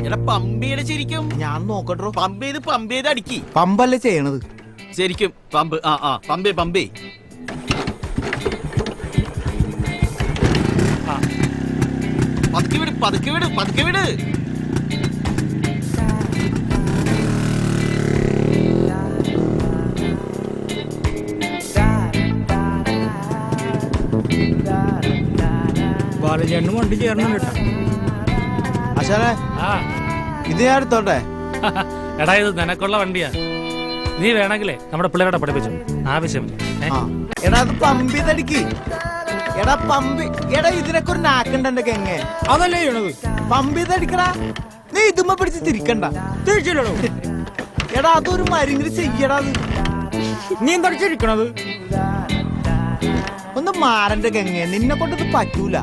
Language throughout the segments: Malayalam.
എടാ പമ്പയുടെ ശരിക്കും ഞാൻ നോക്കട്ടോ. പമ്പ് ചെയ്ത് അടിക്കി. പമ്പല്ലേ ചെയ്യണത് ശരിക്കും പമ്പ്. പമ്പേ പതുക്കെ വിട്. ബാലചേട്ടന് വണ്ടി ചേർന്നു കേട്ടോ. അശാനെ ഇത് ഞാൻ എടുത്തോട്ടെ. എടാ ഇത് നിനക്കുള്ള വണ്ടിയാ. നീ വേണമെങ്കിലേ നമ്മുടെ പിള്ളേരുടെ പഠിപ്പിച്ചു. ആവശ്യമില്ല. എടാ അത് പമ്പ് ചെയ്തടിക്ക്. എടാ പമ്പ്. എടാ ഇതിനൊക്കെ ഒരു നാക്കുണ്ടെന്റെ കെങ്ങ. അതല്ലേ ചെയ്യണത്. പമ്പ് ചെയ്തടിക്കടാ. നീ ഇതുമ്മ പിടിച്ച് തിരിക്കണ്ട. തിരിച്ചില്ലടോ. എടാ അതൊരു മരുങ്ങിൽ ചെയ്യടാ. അത് നീ എന്താ ചിരിക്കണത്? ഒന്ന് മാറന്റെ കെങ്ങ. നിന്നെ കൊണ്ടത് പറ്റൂല.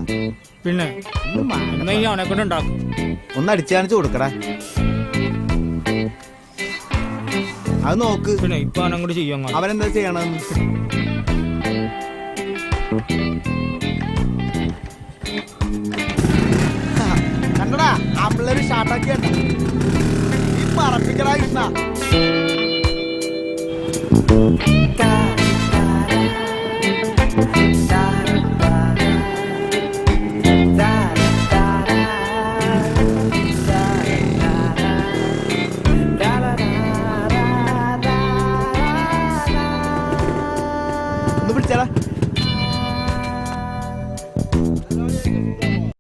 പിന്നെ അവനെ കൊണ്ട് ഉണ്ടാക്കും. ഒന്ന് അടിച്ചു കാണിച്ചു കൊടുക്കടാ. അത് നോക്ക്. പിന്നെ ഇപ്പൊ അവനും കൂടി ചെയ്യാൻ അവനെന്താ ചെയ്യണെന്ന്. കണ്ടടാ ആമ്പിള്ളേര് ഷാട്ടാക്കിയാണ്. ഈ പറപ്പിക്കടാ.